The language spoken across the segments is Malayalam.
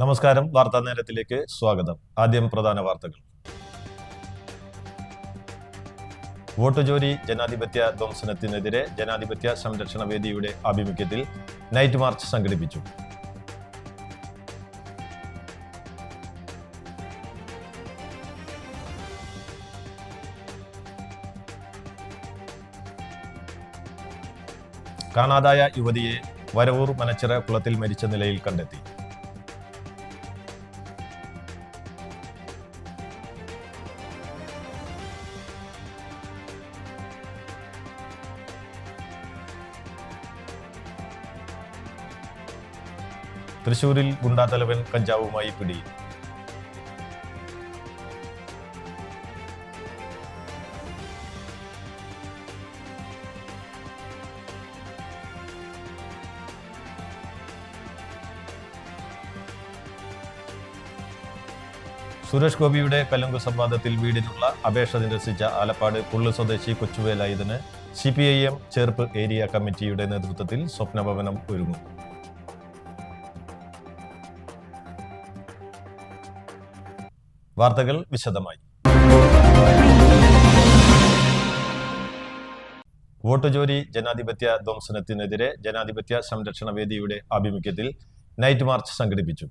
നമസ്കാരം. വാർത്താ നേരത്തിലേക്ക് സ്വാഗതം. ആദ്യം പ്രധാന വാർത്തകൾ. വോട്ട് ചോരി ജനാധിപത്യ ധ്വംസനത്തിനെതിരെ ജനാധിപത്യ സംരക്ഷണ വേദിയുടെ ആഭിമുഖ്യത്തിൽ നൈറ്റ് മാർച്ച് സംഘടിപ്പിച്ചു. കാണാതായ യുവതിയെ വരവൂർ മനച്ചിറ കുളത്തിൽ മരിച്ച നിലയിൽ കണ്ടെത്തി. തൃശൂരിൽ ഗുണ്ടാത്തലവൻ കഞ്ചാവുമായി പിടിയിൽ. സുരേഷ് ഗോപിയുടെ കലുങ്ക് സംവാദത്തിൽ വീടിനുള്ള അപേക്ഷ നിരസിച്ച ആലപ്പാട് പുള്ളു സ്വദേശി കൊച്ചുവേലായുധന് CPIM ചേർപ്പ് ഏരിയ കമ്മിറ്റിയുടെ നേതൃത്വത്തിൽ സ്വപ്നഭവനം ഒരുങ്ങും. വാർത്തകൾ വിശദമായി. വോട്ട് ചോരി ജനാധിപത്യ ധ്വംസനത്തിനെതിരെ ജനാധിപത്യ സംരക്ഷണ വേദിയുടെ ആഭിമുഖ്യത്തിൽ നൈറ്റ് മാർച്ച് സംഘടിപ്പിച്ചു.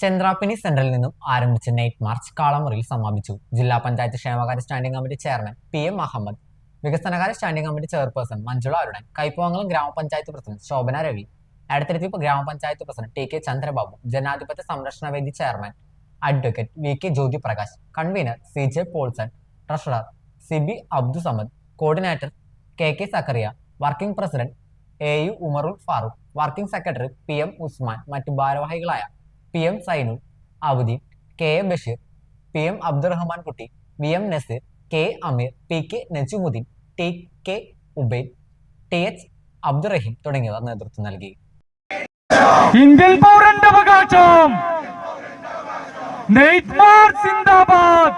ചന്ദ്രാപ്പിനി സെന്ററിൽ നിന്നും ആരംഭിച്ച നൈറ്റ് മാർച്ച് കാളമുറിയിൽ സമാപിച്ചു. ജില്ലാ പഞ്ചായത്ത് ക്ഷേമകാര്യ standing committee chairman PM Ahmed, വികസനകാര്യ standing committee chairperson Manjula Arunan, Kaipamangalam ഗ്രാമപഞ്ചായത്ത് പ്രസിഡന്റ് ശോഭന രവി, എടത്തിരുത്തി ഗ്രാമപഞ്ചായത്ത് പ്രസിഡന്റ് TK ചന്ദ്രബാബു, ജനാധിപത്യ സംരക്ഷണ വേദി chairman advocate VK Jyothi Prakash, convener CJ Paulson, treasurer CB Abdussamad, coordinator KK Zakaria, working president AU Umarul Farooq, working secretary PM Usman, മറ്റു ഭാരവാഹികളായ PM Zainul അവദീൻ, KA Basheer, PM Abdurahman കുട്ടി, VM നസീർ, K അമീർ, PK Najumudheen, TK Ubaid, TH Abdurahim തുടങ്ങിയവർ നേതൃത്വം നൽകി. ഇന്ത്യൻ പൗരന്റെ അവകാശം നൈറ്റ് മാർച്ച് സിന്ദാബാദ്.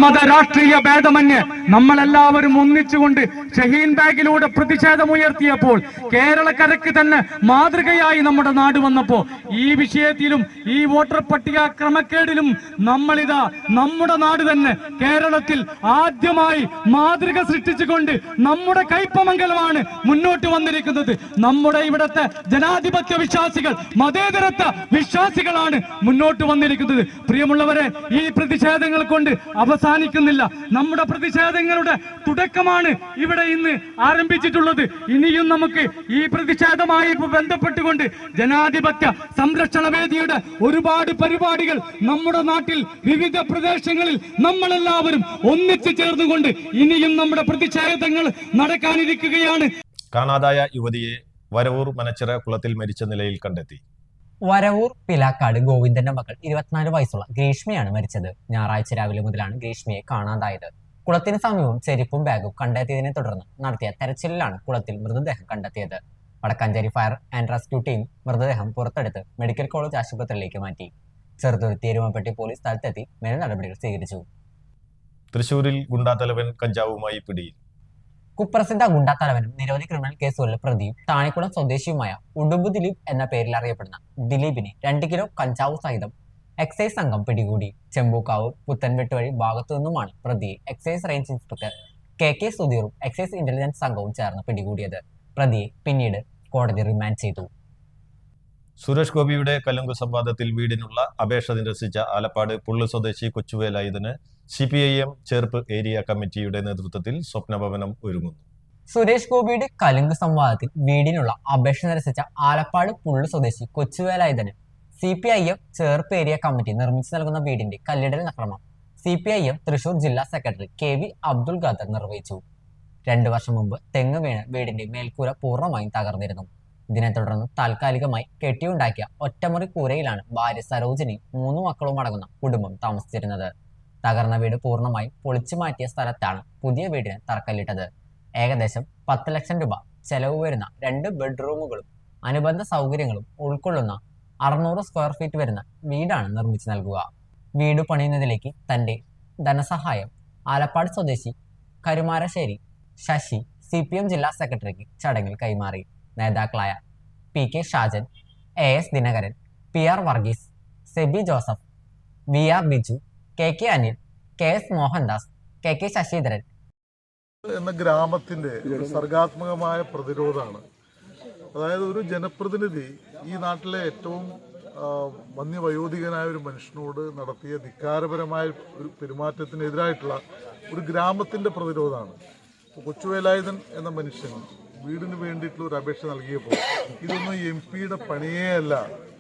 മത രാഷ്ട്രീയ ഭേദമന്യേ നമ്മളെല്ലാവരും ഒന്നിച്ചുകൊണ്ട് ഷഹീൻ ബാഗിലൂടെ പ്രതിഷേധമുയർത്തിയപ്പോൾ കേരളക്കരയ്ക്ക് തന്നെ മാതൃകയായി നമ്മുടെ നാട് വന്നപ്പോ ഈ വിഷയത്തിലും ഈ വോട്ടർ പട്ടിക ക്രമക്കേടിലും നമ്മളിതാ നമ്മുടെ നാട് തന്നെ കേരളത്തിൽ ആദ്യമായി മാതൃക സൃഷ്ടിച്ചുകൊണ്ട് നമ്മുടെ കൈപ്പമംഗലമാണ് മുന്നോട്ട് വന്നിരിക്കുന്നത്. നമ്മുടെ ഇവിടത്തെ ജനാധിപത്യ വിശ്വാസികൾ, മതേതരത്വ വിശ്വാസികളാണ് മുന്നോട്ട് വന്നിരിക്കുന്നത്. പ്രിയമുള്ളവരെ, ഈ പ്രതിഷേധങ്ങൾ കൊണ്ട് അവസാനിക്കുന്നില്ല. നമ്മുടെ പ്രതിഷേധങ്ങളുടെ തുടക്കമാണ് ഇവിടെ ഇന്ന് ആരംഭിച്ചിട്ടുള്ളത്. ഇനിയും നമുക്ക് ഈ പ്രതിഷേധമായി ബന്ധപ്പെട്ടുകൊണ്ട് ജനാധിപത്യ സംരക്ഷണ വേദിയുടെ ഒരുപാട് പരിപാടികൾ നമ്മുടെ നാട്ടിൽ വിവിധ പ്രദേശങ്ങളിൽ നമ്മളെല്ലാവരും ഒന്നിച്ചു ചേർന്നുകൊണ്ട് ഇനിയും നമ്മുടെ പ്രതിഷേധങ്ങൾ നടക്കാനിരിക്കുകയാണ്. കാണാതായ യുവതിയെ വരവൂർ മനച്ചിറ കുളത്തിൽ മരിച്ച നിലയിൽ കണ്ടെത്തി. വരവൂർ പിലാക്കാട് ഗോവിന്ദന്റെ മകൾ 24 വയസ്സുള്ള ഗ്രീഷ്മയാണ് മരിച്ചത്. ഞായറാഴ്ച രാവിലെ മുതലാണ് ഗ്രീഷ്മയെ കാണാതായത്. കുളത്തിന് സമീപം ചെരുപ്പും ബാഗും കണ്ടെത്തിയതിനെ തുടർന്ന് നടത്തിയ തെരച്ചിലിലാണ് കുളത്തിൽ മൃതദേഹം കണ്ടെത്തിയത്. Vadakkanchery fire and rescue team മൃതദേഹം പുറത്തെടുത്ത് മെഡിക്കൽ കോളേജ് ആശുപത്രിയിലേക്ക് മാറ്റി. ചെറുതുരുത്തി എരുമപ്പെട്ടി പോലീസ് സ്ഥലത്തെത്തി മേൽ നടപടികൾ സ്വീകരിച്ചു. തൃശൂരിൽ ഗുണ്ടാത്തലവൻ കഞ്ചാവുമായി പിടിയിൽ. കുപ്രസിദ്ധ ഗുണ്ടാത്തലവനും നിരവധി ക്രിമിനൽ കേസുകളിലെ പ്രതിയും താണിക്കുളം സ്വദേശിയുമായ ഉടുമ്പു ദിലീപ് എന്ന പേരിൽ അറിയപ്പെടുന്ന ദിലീപിനെ 2 കിലോ കഞ്ചാവ് സഹിതം എക്സൈസ് സംഘം പിടികൂടി. ചെമ്പൂക്കാവ് പുത്തൻവെട്ട് വഴി ഭാഗത്തു നിന്നുമാണ് പ്രതിയെ എക്സൈസ് റേഞ്ച് ഇൻസ്പെക്ടർ KK സുധീറും എക്സൈസ് ഇന്റലിജൻസ് സംഘവും ചേർന്ന് പിടികൂടിയത്. പ്രതിയെ പിന്നീട് കോടതി റിമാൻഡ് ചെയ്തു. സുരേഷ് ഗോപിയുടെ കലുങ്ക് സംവാദത്തിൽ വീടിനുള്ള അപേക്ഷ നിരസിച്ച ആലപ്പാട് പുള്ളു സ്വദേശി കൊച്ചുവേലായുധന് CPIM ചേർപ്പ് ഏരിയ കമ്മിറ്റിയുടെ നേതൃത്വത്തിൽ സ്വപ്നഭവനം ഒരുങ്ങുന്നു. സുരേഷ് ഗോപിയുടെ കലുങ്ക് സംവാദത്തിൽ വീടിനുള്ള അപേക്ഷ നിരസിച്ച ആലപ്പാട് പുള്ളു സ്വദേശി കൊച്ചുവേലായുധന് CPIM ചേർപ്പ് ഏരിയ കമ്മിറ്റി നിർമ്മിച്ചു നൽകുന്ന വീടിന്റെ കല്ലിടൽ ക്രമം CPIM തൃശൂർ ജില്ലാ സെക്രട്ടറി KV അബ്ദുൽ ഖാദർ നിർവഹിച്ചു. 2 വർഷം മുമ്പ് തെങ്ങ് വീണ് വീടിന്റെ മേൽക്കൂര പൂർണ്ണമായും തകർന്നിരുന്നു. ഇതിനെ തുടർന്ന് താൽക്കാലികമായി കെട്ടിയുണ്ടാക്കിയ ഒറ്റമുറി കൂരയിലാണ് ഭാര്യ സരോജിനി 3 മക്കളും അടങ്ങുന്ന കുടുംബം താമസിച്ചിരുന്നത്. തകർന്ന വീട് പൂർണ്ണമായും പൊളിച്ചു മാറ്റിയ സ്ഥലത്താണ് പുതിയ വീടിന് തറക്കല്ലിട്ടത്. ഏകദേശം 10 ലക്ഷം രൂപ ചെലവ് വരുന്ന 2 ബെഡ്റൂമുകളും അനുബന്ധ സൗകര്യങ്ങളും ഉൾക്കൊള്ളുന്ന 600 സ്ക്വയർ ഫീറ്റ് വരുന്ന വീടാണ് നിർമ്മിച്ചു നൽകുക. വീട് പണിയുന്നതിലേക്ക് തന്റെ ധനസഹായം ആലപ്പാട് സ്വദേശി കരുമാരശ്ശേരി ശശി CPM ജില്ലാ സെക്രട്ടറിക്ക് ചടങ്ങിൽ കൈമാറി. നേതാക്കളായ PK Shajan, AS Dinakaran, PR Varghese, SEBI Joseph, VR Biju, KK Anil, KS Mohandas, KK Sasidharan എന്ന ഗ്രാമത്തിന്റെ ഒരു സർഗാത്മകമായ പ്രതിരോധമാണ്. അതായത് ഒരു ജനപ്രതിനിധി ഈ നാട്ടിലെ ഏറ്റവും വന്യവയോധികനായ ഒരു മനുഷ്യനോട് നടത്തിയ ധിക്കാരപരമായ ഒരു പെരുമാറ്റത്തിനെതിരായിട്ടുള്ള ഒരു ഗ്രാമത്തിന്റെ പ്രതിരോധമാണ്. കൊച്ചുവേലായുധൻ എന്ന മനുഷ്യൻ വീടിന് വേണ്ടിയിട്ടുള്ള ഒരു അപേക്ഷ നൽകിയപ്പോൾ ഇതൊന്നും MP പണിയേ അല്ല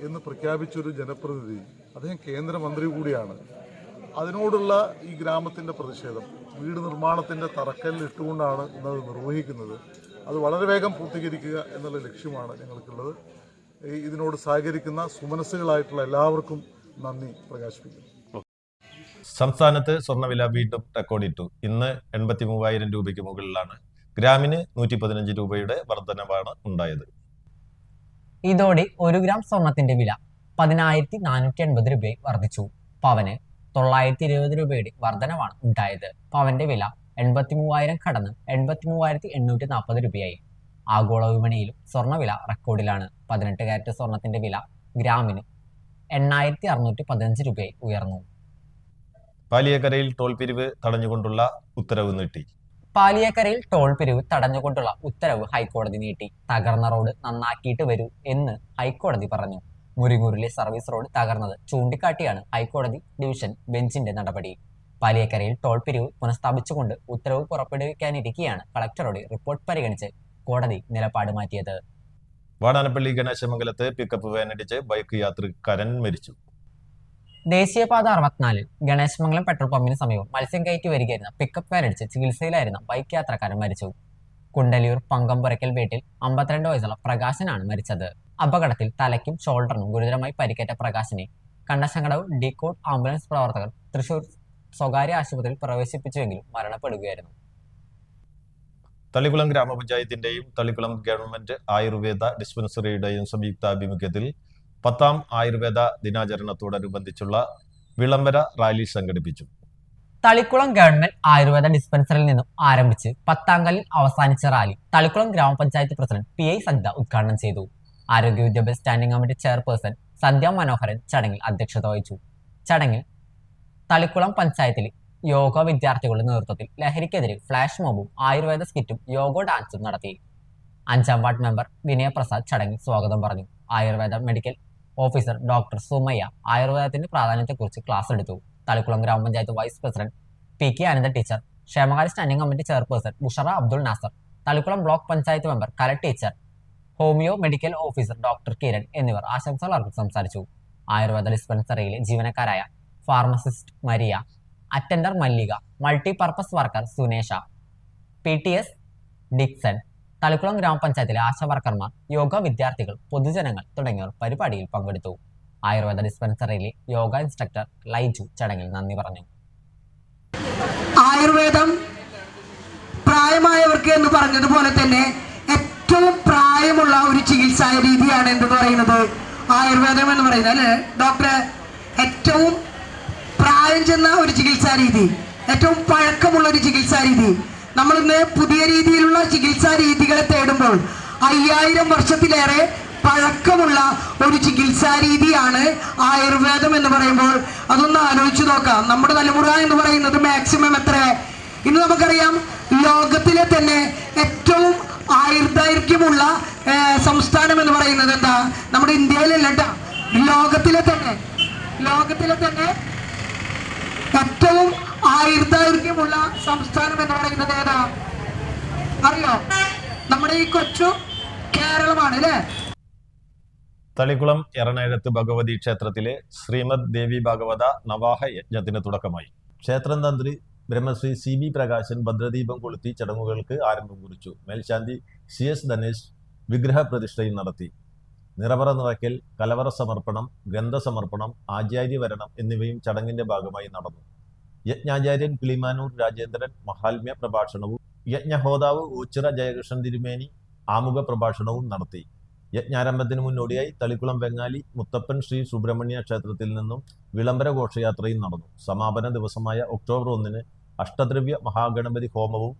എന്ന് പ്രഖ്യാപിച്ചൊരു ജനപ്രതിനിധി, അദ്ദേഹം കേന്ദ്രമന്ത്രി കൂടിയാണ്. അതിനോടുള്ള ഈ ഗ്രാമത്തിൻ്റെ പ്രതിഷേധം വീട് നിർമ്മാണത്തിൻ്റെ തറക്കല്ലിൽ ഇട്ടുകൊണ്ടാണ് ഇന്നത് നിർവഹിക്കുന്നത്. അത് വളരെ വേഗം പൂർത്തീകരിക്കുക എന്നുള്ള ലക്ഷ്യമാണ് ഞങ്ങൾക്കുള്ളത്. ഇതിനോട് സഹകരിക്കുന്ന സുമനസ്സുകളായിട്ടുള്ള എല്ലാവർക്കും നന്ദി പ്രകാശിപ്പിക്കുന്നു. സംസ്ഥാനത്ത് സ്വർണ്ണവില വീണ്ടും റെക്കോർഡിട്ടു. ഇന്ന് 83,000 രൂപയ്ക്ക് മുകളിലാണ്. ഗ്രാമിന് 115 രൂപയുടെ വർധനവാണ് ഉണ്ടായത്. ഇതോടെ 1 ഗ്രാം സ്വർണത്തിന്റെ വില 10,480 രൂപയായി വർദ്ധിച്ചു. പവന് 920 രൂപയുടെ വർധനവാണ് ഉണ്ടായത്. പവന്റെ വില 83,000 കടന്ന് 83,840 രൂപയായി. ആഗോള വിപണിയിലും സ്വർണ്ണവില റെക്കോർഡിലാണ്. 18 കാരറ്റ് സ്വർണത്തിന്റെ വില ഗ്രാമിന് 8,615 രൂപയായി ഉയർന്നു. പാലിയേക്കരയിൽ ടോൾ പിരിവ് തടഞ്ഞുകൊണ്ടുള്ള ഉത്തരവ് നീട്ടി. പാലിയേക്കരയിൽ ടോൾ പിരിവ് തടഞ്ഞുകൊണ്ടുള്ള ഉത്തരവ് ഹൈക്കോടതി നീട്ടി. തകർന്ന റോഡ് നന്നാക്കിയിട്ട് വരൂ എന്ന് ഹൈക്കോടതി പറഞ്ഞു. മുരിങ്ങൂരിലെ സർവീസ് റോഡ് തകർന്നത് ചൂണ്ടിക്കാട്ടിയാണ് ഹൈക്കോടതി ഡിവിഷൻ ബെഞ്ചിന്റെ നടപടി. പാലിയേക്കരയിൽ ടോൾ പിരിവ് പുനഃസ്ഥാപിച്ചുകൊണ്ട് ഉത്തരവ് പുറപ്പെടുവിക്കാനിരിക്കെയാണ് കളക്ടറുടെ റിപ്പോർട്ട് പരിഗണിച്ച് കോടതി നിലപാട് മാറ്റിയത്. വാടാനപ്പള്ളി ഗണേശമംഗലത്ത് പിക്കപ്പ് വാനിടിച്ച് ബൈക്ക് യാത്രക്കാരൻ മരിച്ചു. ദേശീയപാത 64 ഗണേശമംഗലം പെട്രോൾ പമ്പിന് സമീപം മത്സ്യം കയറ്റി വരികയായിരുന്ന പിക്കപ്പ് വാനിടിച്ച് ചികിത്സയിലായിരുന്ന ബൈക്ക് യാത്രക്കാരൻ മരിച്ചു. കുണ്ടലിയൂർ പങ്കംപുരയ്ക്കൽ വീട്ടിൽ 52 വയസ്സുള്ള പ്രകാശനാണ് മരിച്ചത്. അപകടത്തിൽ തലയ്ക്കും ഷോൾഡറിനും ഗുരുതരമായി പരിക്കേറ്റ പ്രകാശിനെ കണ്ടശങ്കടവ് ഡീകോഡ് ആംബുലൻസ് പ്രവർത്തകർ തൃശൂർ സ്വകാര്യ ആശുപത്രിയിൽ പ്രവേശിപ്പിച്ചുവെങ്കിലും മരണപ്പെടുകയായിരുന്നു. തളിക്കുളം ഗ്രാമപഞ്ചായത്തിന്റെയും തളിക്കുളം ഗവൺമെന്റ് ആയുർവേദ ഡിസ്പെൻസറിയുടെയും സംയുക്താഭിമുഖ്യത്തിൽ 10ാം ആയുർവേദ ദിനാചരണത്തോടനുബന്ധിച്ചുള്ള വിളംബര റാലി സംഘടിപ്പിച്ചു. തളിക്കുളം ഗവൺമെന്റ് ആയുർവേദ ഡിസ്പെൻസറിയിൽ നിന്നും ആരംഭിച്ച് പത്താങ്കലിൽ അവസാനിച്ച റാലി തളിക്കുളം ഗ്രാമപഞ്ചായത്ത് പ്രസിഡന്റ് PI സജിത ഉദ്ഘാടനം ചെയ്തു. ആരോഗ്യ വിദ്യാഭ്യാസ സ്റ്റാൻഡിംഗ് കമ്മിറ്റി ചെയർപേഴ്സൺ സന്ധ്യ മനോഹരൻ ചടങ്ങിൽ അധ്യക്ഷത വഹിച്ചു. ചടങ്ങിൽ തളിക്കുളം പഞ്ചായത്തിലെ യോഗ വിദ്യാർത്ഥികളുടെ നേതൃത്വത്തിൽ ലഹരിക്കെതിരെ ഫ്ലാഷ് മോബും ആയുർവേദ സ്കിറ്റും യോഗ ഡാൻസും നടത്തി. 5ാം വാർഡ് മെമ്പർ വിനയപ്രസാദ് ചടങ്ങിൽ സ്വാഗതം പറഞ്ഞു. ആയുർവേദ മെഡിക്കൽ ഓഫീസർ ഡോക്ടർ സുമയ്യ ആയുർവേദത്തിന്റെ പ്രാധാന്യത്തെക്കുറിച്ച് ക്ലാസ് എടുത്തു. തളിക്കുളം ഗ്രാമപഞ്ചായത്ത് vice president PK Ananda teacher, ക്ഷേമകാര്യ standing committee chairperson Bushra Abdul Nasar, Thalikulam block panchayat member Kala teacher, homeo medical officer doctor Kiran എന്നിവർ ആശംസകൾ അർപ്പിച്ച് സംസാരിച്ചു. ആയുർവേദ ഡിസ്പെൻസറിയിലെ ജീവനക്കാരായ pharmacist Maria, attender Mallika, multipurpose worker Sunesha, PTS Dixon, തളിക്കുളം ഗ്രാമപഞ്ചായത്തിലെ ആശാ വർക്കർമാർ, യോഗ വിദ്യാർത്ഥികൾ, പൊതുജനങ്ങൾ തുടങ്ങിയവർ പരിപാടിയിൽ പങ്കെടുത്തു. ആയുർവേദ ഡിസ്പെൻസറിയിലെ യോഗ ഇൻസ്ട്രക്ടർ ലൈജു ചടങ്ങിൽ നന്ദി പറഞ്ഞു. ആയുർവേദം പ്രായമായവർക്ക് എന്ന് പറഞ്ഞതുപോലെ തന്നെ ഏറ്റവും പ്രായമുള്ള ഒരു ചികിത്സാ രീതിയാണ് എന്ന് പറയുന്നത് ആയുർവേദം എന്ന് പറയുന്നത്, അല്ലേ ഡോക്ടറെ? ഏറ്റവും പ്രായം ചെന്ന ഒരു ചികിത്സാ രീതി, ഏറ്റവും പഴക്കമുള്ള ഒരു ചികിത്സാ രീതി. നമ്മളിന്ന് പുതിയ രീതിയിലുള്ള ചികിത്സാ രീതികളെ തേടുമ്പോൾ 5000 വർഷത്തിലേറെ പഴക്കമുള്ള ഒരു ചികിത്സാ രീതിയാണ് ആയുർവേദം എന്ന് പറയുമ്പോൾ അതൊന്ന് ആലോചിച്ച് നോക്കാം. നമ്മുടെ തലമുറ എന്ന് പറയുന്നത് മാക്സിമം എത്ര? ഇന്ന് നമുക്കറിയാം ലോകത്തിലെ തന്നെ ഏറ്റവും ആയുർദൈർഘ്യമുള്ള സംസ്ഥാനം എന്ന് പറയുന്നത് എന്താ? നമ്മുടെ ഇന്ത്യയിലല്ല കേട്ടോ, ലോകത്തിലെ തന്നെ ഏറ്റവും ആയുർദൈർഘ്യമുള്ള സംസ്ഥാനം എന്ന് പറയുന്നത് ഏതാ അറിയോ? നമ്മുടെ ഈ കൊച്ചു കേരളമാണ്, അല്ലേ? തളിക്കുളം എറണാകുളത്ത് ഭഗവതി ക്ഷേത്രത്തിലെ ശ്രീമദ് ദേവി ഭാഗവത നവാഹ യജ്ഞത്തിന് തുടക്കമായി. ക്ഷേത്രം തന്ത്രി ബ്രഹ്മശ്രീ CB പ്രകാശൻ ഭദ്രദീപം കൊളുത്തി ചടങ്ങുകൾക്ക് ആരംഭം കുറിച്ചു. മേൽശാന്തി CS ധനേഷ് വിഗ്രഹ പ്രതിഷ്ഠയും നടത്തി. നിറവറ നിറയ്ക്കൽ, കലവറ സമർപ്പണം, ഗ്രന്ഥസമർപ്പണം, ആചാര്യവരണം എന്നിവയും ചടങ്ങിന്റെ ഭാഗമായി നടന്നു. യജ്ഞാചാര്യൻ കിളിമാനൂർ രാജേന്ദ്രൻ മഹാത്മ്യ പ്രഭാഷണവും യജ്ഞഹോതാവ് ഊച്ചിറ ജയകൃഷ്ണൻ തിരുമേനി ആമുഖ പ്രഭാഷണവും നടത്തി. യജ്ഞാരംഭത്തിന് മുന്നോടിയായി തളിക്കുളം വെങ്ങാലി മുത്തപ്പൻ ശ്രീ സുബ്രഹ്മണ്യ ക്ഷേത്രത്തിൽ നിന്നും വിളംബര ഘോഷയാത്രയും നടന്നു. സമാപന ദിവസമായ ഒക്ടോബർ 1 അഷ്ടദ്രവ്യ മഹാഗണപതി ഹോമവും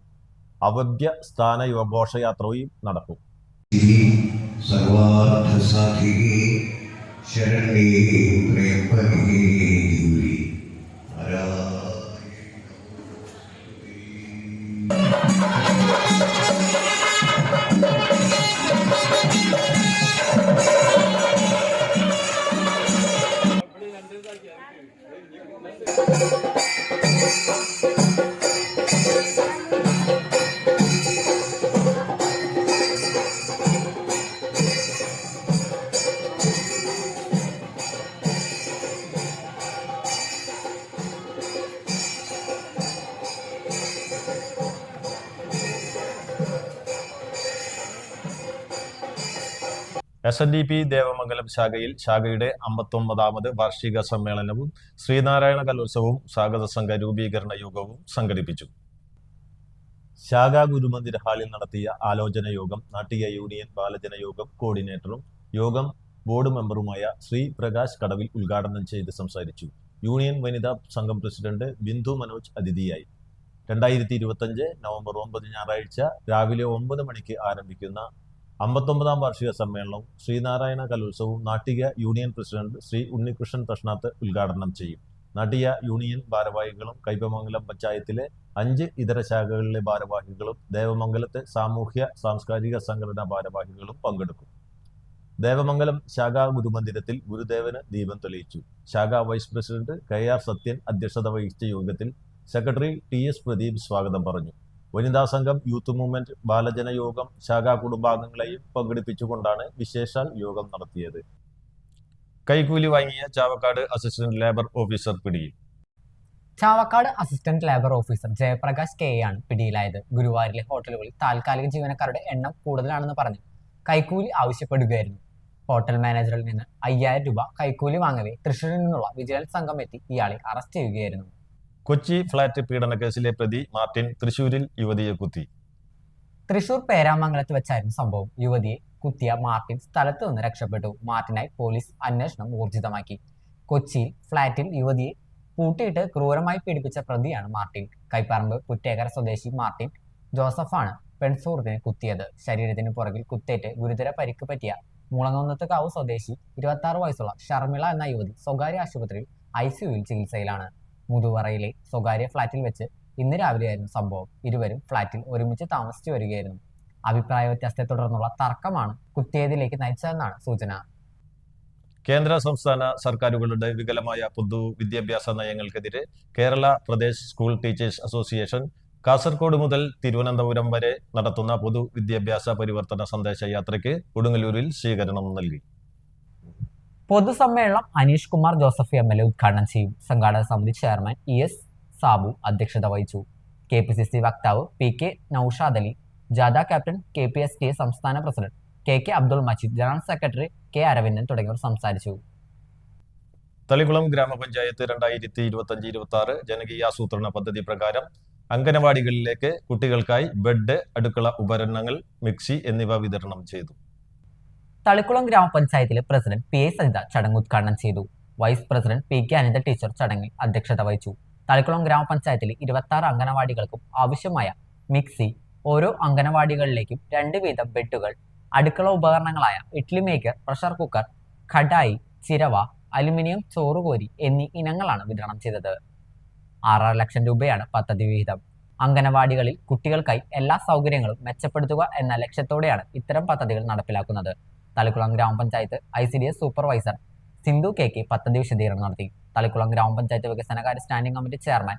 അവഭ്യ സ്ഥാന ഘോഷയാത്രയും നടക്കും. ശരണേ ത്രയംബകേ ഗൗരി SNDP ദേവമംഗലം ശാഖയുടെ 59ാമത് വാർഷിക സമ്മേളനവും ശ്രീനാരായണ കലോത്സവവും സ്വാഗത സംഘ രൂപീകരണ യോഗവും സംഘടിപ്പിച്ചു. ശാഖാ ഗുരുമന്ദിർ ഹാളിൽ നടത്തിയ ആലോചന യോഗം നാട്ടിക യൂണിയൻ ബാലജന യോഗം കോർഡിനേറ്ററും യോഗം ബോർഡ് മെമ്പറുമായ ശ്രീ പ്രകാശ് കടവിൽ ഉദ്ഘാടനം ചെയ്ത് സംസാരിച്ചു. യൂണിയൻ വനിതാ സംഘം പ്രസിഡന്റ് ബിന്ദു മനോജ് അതിഥിയായി. 2025 നവംബർ 9 ഞായറാഴ്ച രാവിലെ 9 മണിക്ക് ആരംഭിക്കുന്ന 59ാം വാർഷിക സമ്മേളനവും ശ്രീനാരായണ കലോത്സവവും നാട്ടിക യൂണിയൻ പ്രസിഡന്റ് ശ്രീ ഉണ്ണികൃഷ്ണൻ തഷ്ണാത്ത് ഉദ്ഘാടനം ചെയ്യും. നാട്ടിക യൂണിയൻ ഭാരവാഹികളും കൈപ്പമംഗലം പഞ്ചായത്തിലെ 5 ഇതര ശാഖകളിലെ ഭാരവാഹികളും ദേവമംഗലത്തെ സാമൂഹ്യ സാംസ്കാരിക സംഘടനാ ഭാരവാഹികളും പങ്കെടുക്കും. ദേവമംഗലം ശാഖാ ഗുരുമന്ദിരത്തിൽ ഗുരുദേവന് ദീപം തെളിയിച്ചു. ശാഖാ വൈസ് പ്രസിഡന്റ് KR സത്യൻ അധ്യക്ഷത വഹിച്ച യോഗത്തിൽ സെക്രട്ടറി TS പ്രദീപ് സ്വാഗതം പറഞ്ഞു. വനിതാ സംഘം, യൂത്ത് മൂവ്മെന്റ്, ബാലജന യോഗം, ശാഖാ കുടുംബാംഗങ്ങളെയും പങ്കെടുപ്പിച്ചുകൊണ്ടാണ് വിശേഷാൽ യോഗം നടത്തിയത്. കൈക്കൂലി വാങ്ങിയ ചാവക്കാട് അസിസ്റ്റന്റ് ലേബർ ഓഫീസർ പിടിയിൽ. Chavakkad assistant labour officer Jayaprakash KA ആണ് പിടിയിലായത്. ഗുരുവായൂരിലെ ഹോട്ടലുകളിൽ താൽക്കാലിക ജീവനക്കാരുടെ എണ്ണം കൂടുതലാണെന്ന് പറഞ്ഞ് കൈക്കൂലി ആവശ്യപ്പെടുകയായിരുന്നു. ഹോട്ടൽ മാനേജറിൽ നിന്ന് 5000 രൂപ കൈക്കൂലി വാങ്ങവേ തൃശ്ശൂരിൽ നിന്നുള്ള വിജിലൻസ് സംഘം എത്തി ഇയാളെ അറസ്റ്റ് ചെയ്യുകയായിരുന്നു. കൊച്ചി ഫ്ളാറ്റ് പീഡനക്കേസിലെ പ്രതി മാർട്ടിൻ തൃശൂരിൽ യുവതിയെ കുത്തി. തൃശൂർ പേരാമംഗലത്ത് വെച്ചായിരുന്നു സംഭവം. യുവതിയെ കുത്തിയ മാർട്ടിൻ സ്ഥലത്ത് നിന്ന് രക്ഷപ്പെട്ടു. മാർട്ടിനായി പോലീസ് അന്വേഷണം ഊർജിതമാക്കി. കൊച്ചിയിൽ ഫ്ളാറ്റിൽ യുവതിയെ പൂട്ടിയിട്ട് ക്രൂരമായി പീഡിപ്പിച്ച പ്രതിയാണ് മാർട്ടിൻ. കൈപ്പറമ്പ് പുറ്റേക്കര സ്വദേശി മാർട്ടിൻ ജോസഫാണ് പെൺസുഹൃത്തിനെ കുത്തിയത്. ശരീരത്തിന് പുറകിൽ കുത്തേറ്റ് ഗുരുതര പരിക്ക് പറ്റിയ മുളങ്ങുന്നത്തുകാവ് സ്വദേശി 26 വയസ്സുള്ള ഷർമിള എന്ന യുവതി സ്വകാര്യ ആശുപത്രിയിൽ ICUവിൽ ചികിത്സയിലാണ്. മുതുവറയിലെ സ്വകാര്യ ഫ്ളാറ്റിൽ വെച്ച് ഇന്ന് രാവിലെയായിരുന്നു സംഭവം. ഇരുവരും ഫ്ളാറ്റിൽ ഒരുമിച്ച് താമസിച്ചു വരികയായിരുന്നു. അഭിപ്രായ വ്യത്യാസത്തെ തുടർന്നുള്ള തർക്കമാണ് കുത്തിയതിലേക്ക് നയിച്ചതെന്നാണ് സൂചന. കേന്ദ്ര സംസ്ഥാന സർക്കാരുകളുടെ വികലമായ പൊതുവിദ്യാഭ്യാസ നയങ്ങൾക്കെതിരെ Kerala Pradesh school teachers association Kasaragod മുതൽ തിരുവനന്തപുരം വരെ നടത്തുന്ന പൊതുവിദ്യാഭ്യാസ പരിവർത്തന സന്ദേശ യാത്രയ്ക്ക് കൊടുങ്ങല്ലൂരിൽ സ്വീകരണം നൽകി. പൊതുസമ്മേളനം അനീഷ് കുമാർ ജോസഫ് MLA ഉദ്ഘാടനം ചെയ്യും. സംഘാടക സമിതി ചെയർമാൻ ES സാബു അധ്യക്ഷത വഹിച്ചു. KPCC വക്താവ് PK നൌഷാദ് അലി, ജാഥ ക്യാപ്റ്റൻ KPSK സംസ്ഥാന president KK Abdul Majeed, general secretary K Aravindan തുടങ്ങിയവർ സംസാരിച്ചു. തളിക്കുളം ഗ്രാമപഞ്ചായത്ത് 2025-26 ജനകീയാസൂത്രണ പദ്ധതി പ്രകാരം അംഗനവാടികളിലേക്ക് കുട്ടികൾക്കായി ബെഡ്, അടുക്കള ഉപകരണങ്ങൾ, മിക്സി എന്നിവ വിതരണം ചെയ്തു. തളിക്കുളം ഗ്രാമപഞ്ചായത്തിലെ പ്രസിഡന്റ് PA സജിത ചടങ്ങ് ഉദ്ഘാടനം ചെയ്തു. Vice president PK Anitha teacher ചടങ്ങിൽ അധ്യക്ഷത വഹിച്ചു. തളിക്കുളം ഗ്രാമപഞ്ചായത്തിലെ 26 അംഗനവാടികൾക്കും ആവശ്യമായ മിക്സി, ഓരോ അംഗനവാടികളിലേക്കും 2 വീതം ബെഡുകൾ, അടുക്കള ഉപകരണങ്ങളായ idli maker, pressure cooker, kadai, ചിരവ, അലുമിനിയം ചോറുകോരി എന്നീ ഇനങ്ങളാണ് വിതരണം ചെയ്തത്. 6 ലക്ഷം രൂപയാണ് പദ്ധതി വിഹിതം. അംഗനവാടികളിൽ കുട്ടികൾക്കായി എല്ലാ സൗകര്യങ്ങളും മെച്ചപ്പെടുത്തുക എന്ന ലക്ഷ്യത്തോടെയാണ് ഇത്തരം പദ്ധതികൾ നടപ്പിലാക്കുന്നത്. തളിക്കുളം ഗ്രാമപഞ്ചായത്ത് ICDS സൂപ്പർവൈസർ സിന്ധു KK പദ്ധതി വിശദീകരണം നടത്തി. തളിക്കുളം ഗ്രാമപഞ്ചായത്ത് വികസനകാര്യ standing committee chairman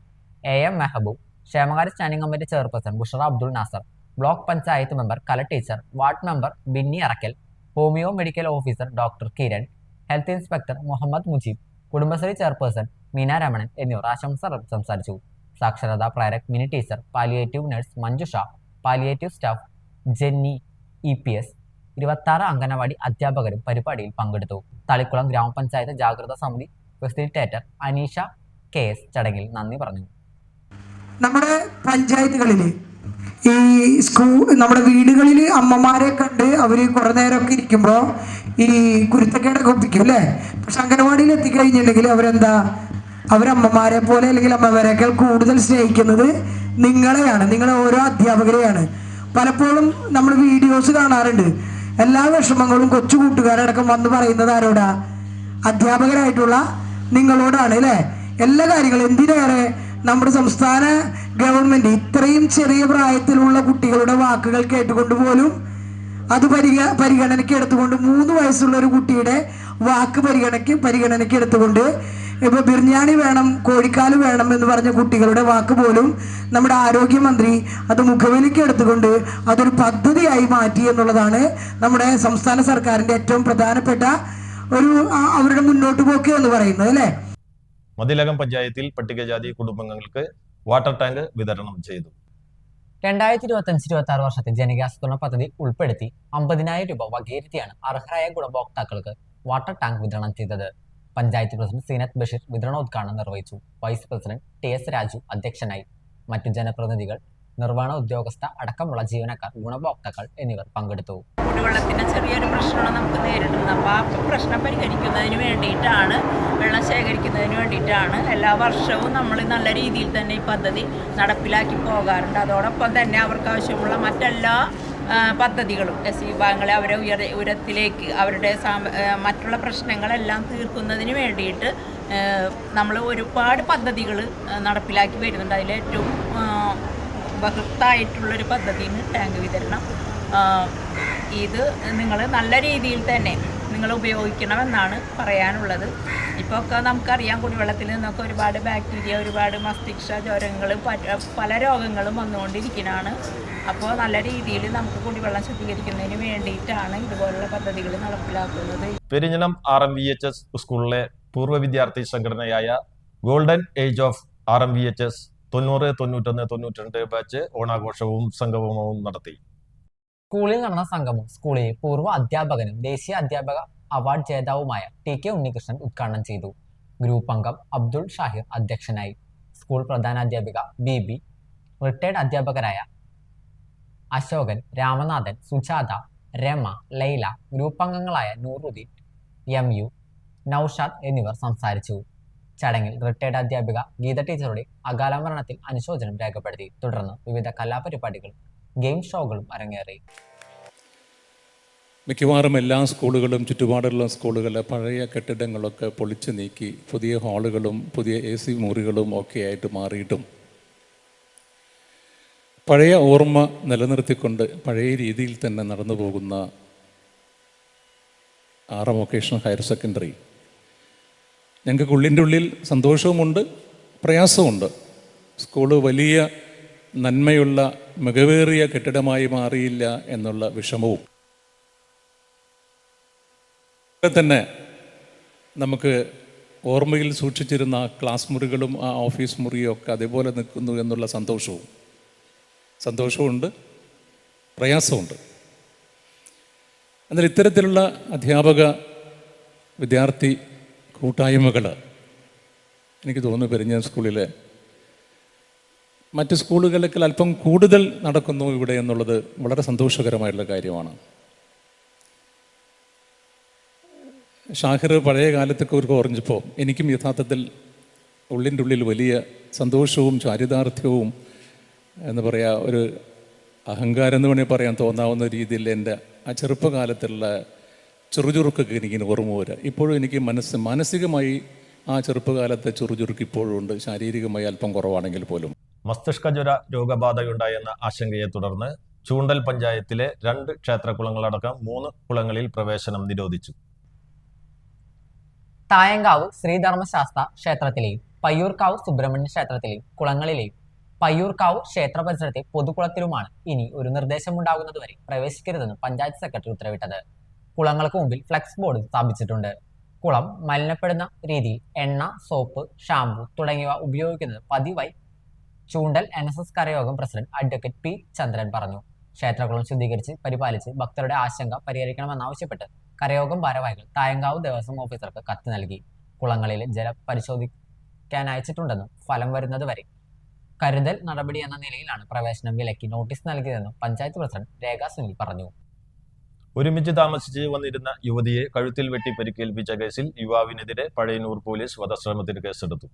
AM Mehboob, ക്ഷേമകാര്യ standing committee chairperson Bushra Abdul Nasar, block panchayat member Kala teacher, ward member Binni Arakkal, homeo medical officer doctor Kiran, health inspector Muhammad Mujeeb, Kudumbashree chairperson Meena Ramanan എന്നിവർ ആശംസ സംസാരിച്ചു. സാക്ഷരതാ പ്രേരക് Mini teacher, palliative nurse Manjusha, palliative staff Jenny EPS, 26 anganwadi അധ്യാപകരും പരിപാടിയിൽ പങ്കെടുത്തു. തളിക്കുളം ഗ്രാമപഞ്ചായത്ത് ജാഗ്രതാ സമിതി ഫെസിലിറ്റേറ്റർ അനീഷ KS ചടങ്ങിൽ നന്ദി പറഞ്ഞു. നമ്മുടെ പഞ്ചായത്തുകളിൽ ഈ നമ്മുടെ വീടുകളിൽ അമ്മമാരെ കണ്ട് അവർ കുറേ നേരമൊക്കെ ഇരിക്കുമ്പോൾ ഈ കുരുത്തക്കേടൊക്കെ ഒപ്പിക്കും അല്ലേ. പക്ഷെ അംഗനവാടിയിൽ എത്തിക്കഴിഞ്ഞിട്ടുണ്ടെങ്കിൽ അവരമ്മമാരെ പോലെ അല്ലെങ്കിൽ അമ്മമാരെക്കാൾ കൂടുതൽ സ്നേഹിക്കുന്നത് നിങ്ങളെയാണ്, നിങ്ങളെ ഓരോ അധ്യാപകരെയാണ്. പലപ്പോഴും നമ്മൾ വീഡിയോസ് കാണാറുണ്ട്. എല്ലാ വിഷമങ്ങളും കൊച്ചു കൂട്ടുകാരടക്കം വന്ന് പറയുന്നത് ആരോടാ? അധ്യാപകരായിട്ടുള്ള നിങ്ങളോടാണ് അല്ലേ എല്ലാ കാര്യങ്ങളും. എന്തിനേറെ നമ്മുടെ സംസ്ഥാന ഗവൺമെന്റ് ഇത്രയും ചെറിയ പ്രായത്തിലുള്ള കുട്ടികളുടെ വാക്കുകൾ കേട്ടുകൊണ്ട് പോലും അത് പരിഗണനയ്ക്ക് എടുത്തുകൊണ്ട് 3 വയസ്സുള്ള ഒരു കുട്ടിയുടെ വാക്ക് പരിഗണനയ്ക്ക് എടുത്തുകൊണ്ട് ഇപ്പൊ ബിർഞ്ഞാണി വേണം, കോഴിക്കാല് വേണം എന്ന് പറഞ്ഞ കുട്ടികളുടെ വാക്ക് പോലും നമ്മുടെ ആരോഗ്യമന്ത്രി അത് മുഖവിലേക്ക് എടുത്തുകൊണ്ട് അതൊരു പദ്ധതിയായി മാറ്റി എന്നുള്ളതാണ് നമ്മുടെ സംസ്ഥാന സർക്കാരിന്റെ ഏറ്റവും പ്രധാനപ്പെട്ട ഒരു അവരുടെ മുന്നോട്ട് പോക്ക് എന്ന് പറയുന്നത് അല്ലേ. മതിലകം പഞ്ചായത്തിൽ പട്ടികജാതി കുടുംബങ്ങൾക്ക് വാട്ടർ ടാങ്ക് വിതരണം ചെയ്തു. 2025-26 വർഷത്തെ ജനകീയാസൂത്രണ പദ്ധതി ഉൾപ്പെടുത്തി 50,000 രൂപ വകയിരുത്തിയാണ് അർഹരായ ഗുണഭോക്താക്കൾക്ക് വാട്ടർ ടാങ്ക് വിതരണം ചെയ്തത്. പഞ്ചായത്ത് പ്രസിഡന്റ് സീനത്ത് ബഷീർ വിതരണോദ്ഘാടനം നിർവഹിച്ചു. വൈസ് പ്രസിഡന്റ് TS രാജു അധ്യക്ഷനായി. മറ്റു ജനപ്രതിനിധികൾ, നിർവഹണ ഉദ്യോഗസ്ഥ അടക്കമുള്ള ജീവനക്കാർ, ഗുണഭോക്താക്കൾ എന്നിവർ പങ്കെടുത്തു. കുടിവെള്ളത്തിന് ചെറിയൊരു പ്രശ്നമാണ് നമുക്ക് നേരിടുന്നത്. അപ്പോൾ ആ പ്രശ്നം പരിഹരിക്കുന്നതിന് വേണ്ടിയിട്ടാണ്, വെള്ളം ശേഖരിക്കുന്നതിന് വേണ്ടിയിട്ടാണ് എല്ലാ വർഷവും നമ്മൾ നല്ല രീതിയിൽ തന്നെ ഈ പദ്ധതി നടപ്പിലാക്കി പോകാറുണ്ട്. അതോടൊപ്പം തന്നെ അവർക്ക് ആവശ്യമുള്ള മറ്റെല്ലാ പദ്ധതികളും SC വിഭാഗങ്ങളെ അവരെ ഉയരത്തിലേക്ക് അവരുടെ മറ്റുള്ള പ്രശ്നങ്ങളെല്ലാം തീർക്കുന്നതിന് വേണ്ടിയിട്ട് നമ്മൾ ഒരുപാട് പദ്ധതികൾ നടപ്പിലാക്കി വരുന്നുണ്ട്. അതിലേറ്റവും ബൃഹത്തായിട്ടുള്ളൊരു പദ്ധതിയാണ് ടാങ്ക് വിതരണം. ഇത് നിങ്ങൾ നല്ല രീതിയിൽ തന്നെ നിങ്ങൾ ഉപയോഗിക്കണമെന്നാണ് പറയാനുള്ളത്. ഇപ്പോൾ ഒക്കെ നമുക്കറിയാം, കുടിവെള്ളത്തിൽ നിന്നൊക്കെ ഒരുപാട് ബാക്ടീരിയ, ഒരുപാട് മസ്തിഷ്ക ജ്വരങ്ങൾ, പല രോഗങ്ങളും വന്നുകൊണ്ടിരിക്കുന്നതാണ്. അപ്പോൾ നല്ല രീതിയിൽ നമുക്ക് കുടിവെള്ളം ശുദ്ധീകരിക്കുന്നതിന് വേണ്ടിയിട്ടാണ് ഇതുപോലുള്ള പദ്ധതികൾ നടപ്പിലാക്കുന്നത്. പെരിഞ്ഞനം RMVHS സ്കൂളിലെ പൂർവ്വ വിദ്യാർത്ഥി സംഘടനയായ golden age of RMVHS 90, 91, 92 batch ഓണാഘോഷവും സംഗമവും നടത്തി. സ്കൂളിൽ നടന്ന സംഗമം സ്കൂളിലെ പൂർവ്വ അധ്യാപകനും ദേശീയ അധ്യാപക അവാർഡ് ജേതാവുമായ TK ഉണ്ണികൃഷ്ണൻ ഉദ്ഘാടനം ചെയ്തു. ഗ്രൂപ്പ് അംഗം അബ്ദുൾ ഷാഹിർ അധ്യക്ഷനായി. സ്കൂൾ പ്രധാനാധ്യാപിക BB, റിട്ടയർഡ് അധ്യാപകരായ അശോകൻ, രാമനാഥൻ, സുജാത, രമ, ലൈല, ഗ്രൂപ്പ് അംഗങ്ങളായ നൂറുദ്ദീൻ, MU, നൌഷാദ് എന്നിവർ സംസാരിച്ചു. ചടങ്ങിൽ റിട്ടയർഡ് അധ്യാപിക ഗീത ടീച്ചറുടെ അകാല മരണത്തിൽ അനുശോചനം രേഖപ്പെടുത്തി. തുടർന്ന് വിവിധ കലാപരിപാടികൾ, ഗെയിം ഷോകളും അരങ്ങേറി. മിക്കവാറും എല്ലാ സ്കൂളുകളും ചുറ്റുപാടുള്ള സ്കൂളുകളിലെ പഴയ കെട്ടിടങ്ങളൊക്കെ പൊളിച്ചു നീക്കി പുതിയ ഹാളുകളും പുതിയ AC മുറികളും ഒക്കെ ആയിട്ട് മാറിയിട്ടും പഴയ ഓർമ്മ നിലനിർത്തിക്കൊണ്ട് പഴയ രീതിയിൽ തന്നെ നടന്നു പോകുന്ന RM വൊക്കേഷണൽ ഹയർ സെക്കൻഡറി ഞങ്ങൾക്ക് ഉള്ളിൻ്റെ ഉള്ളിൽ സന്തോഷവുമുണ്ട്, പ്രയാസമുണ്ട്. സ്കൂള് വലിയ നന്മയുള്ള മികവേറിയ കെട്ടിടമായി മാറിയില്ല എന്നുള്ള വിഷമവും തന്നെ നമുക്ക് ഓർമ്മയിൽ സൂക്ഷിച്ചിരുന്ന ആ ക്ലാസ് മുറികളും ആ ഓഫീസ് മുറിയും ഒക്കെ അതേപോലെ നിൽക്കുന്നു എന്നുള്ള സന്തോഷമുണ്ട്, പ്രയാസമുണ്ട്. എന്നാൽ ഇത്തരത്തിലുള്ള അധ്യാപക വിദ്യാർത്ഥി കൂട്ടായ്മകൾ എനിക്ക് തോന്നുന്നു പെരിഞ്ഞനം സ്കൂളിലെ മറ്റ് സ്കൂളുകളിൽ അല്പം കൂടുതൽ നടക്കുന്നു ഇവിടെ എന്നുള്ളത് വളരെ സന്തോഷകരമായിട്ടുള്ള കാര്യമാണ്. ഷാഹിർ പഴയ കാലത്തൊക്കെ ഒരു ഓർമ്മിച്ചപ്പോൾ എനിക്കും യഥാർത്ഥത്തിൽ ഉള്ളിൻ്റെ ഉള്ളിൽ വലിയ സന്തോഷവും ചാരിതാർത്ഥ്യവും എന്ന് പറയാ ഒരു അഹങ്കാരം എന്ന് വേണമെങ്കിൽ പറയാൻ തോന്നാവുന്ന രീതിയിൽ എൻ്റെ ആ ചെറുപ്പകാലത്തുള്ള ചെറുചുറുക്കൊക്കെ എനിക്കിങ്ങനെ ഓർമ്മ വരിക. ഇപ്പോഴും എനിക്ക് മാനസികമായി ആ ചെറുപ്പകാലത്തെ ചെറുചുറുക്ക് ഇപ്പോഴും ഉണ്ട്, ശാരീരികമായി അല്പം കുറവാണെങ്കിൽ പോലും. മസ്തിഷ്കജ്വര രോഗബാധയുണ്ടായെന്ന ആശങ്കയെ തുടർന്ന് ചൂണ്ടൽ പഞ്ചായത്തിലെ 2 ക്ഷേത്രകുളങ്ങളടക്കം 3 കുളങ്ങളിൽ പ്രവേശനം നിരോധിച്ചു. തായങ്കാവ് ശ്രീധർമ്മശാസ്ത്ര ക്ഷേത്രത്തിലെയും പയ്യൂർക്കാവ് സുബ്രഹ്മണ്യ ക്ഷേത്രത്തിലെയും കുളങ്ങളിലെയും പയ്യൂർക്കാവ് ക്ഷേത്ര പരിസരത്തെ പൊതുകുളത്തിലുമാണ് ഇനി ഒരു നിർദ്ദേശമുണ്ടാകുന്നതുവരെ പ്രവേശിക്കരുതെന്ന് പഞ്ചായത്ത് സെക്രട്ടറി ഉത്തരവിട്ടത്. കുളങ്ങൾക്ക് മുമ്പിൽ ഫ്ലെക്സ് ബോർഡ് സ്ഥാപിച്ചിട്ടുണ്ട്. കുളം മലിനപ്പെടുന്ന രീതിയിൽ എണ്ണ, സോപ്പ്, ഷാമ്പു തുടങ്ങിയവ ഉപയോഗിക്കുന്നത് പതിവായി ചൂണ്ടൽ NSS കരയോഗം പ്രസിഡന്റ് അഡ്വക്കേറ്റ് P. ചന്ദ്രൻ പറഞ്ഞു. ക്ഷേത്രകുളം ശുദ്ധീകരിച്ച് പരിപാലിച്ച് ഭക്തരുടെ ആശങ്ക പരിഹരിക്കണമെന്നാവശ്യപ്പെട്ട് കരയോഗം ഭാരവാഹികൾ തായങ്കാവ് ദേവസ്വം ഓഫീസർക്ക് കത്ത് നൽകി. കുളങ്ങളിലെ ജലം പരിശോധിക്കാനയച്ചിട്ടുണ്ടെന്നും ഫലം വരുന്നതുവരെ കരുതൽ നടപടി എന്ന നിലയിലാണ് പ്രവേശനം വിലക്കി നോട്ടീസ് നൽകിയതെന്നും പഞ്ചായത്ത് പ്രസിഡന്റ് രേഖ സുനിൽ പറഞ്ഞു. ഒരുമിച്ച് താമസിച്ച് വന്നിരുന്ന യുവതിയെ കഴുത്തിൽ വെട്ടി പരിക്കേൽപ്പിച്ച കേസിൽ യുവാവിനെതിരെ പഴയന്നൂർ പോലീസ് വധശ്രമത്തിന് കേസെടുത്തു.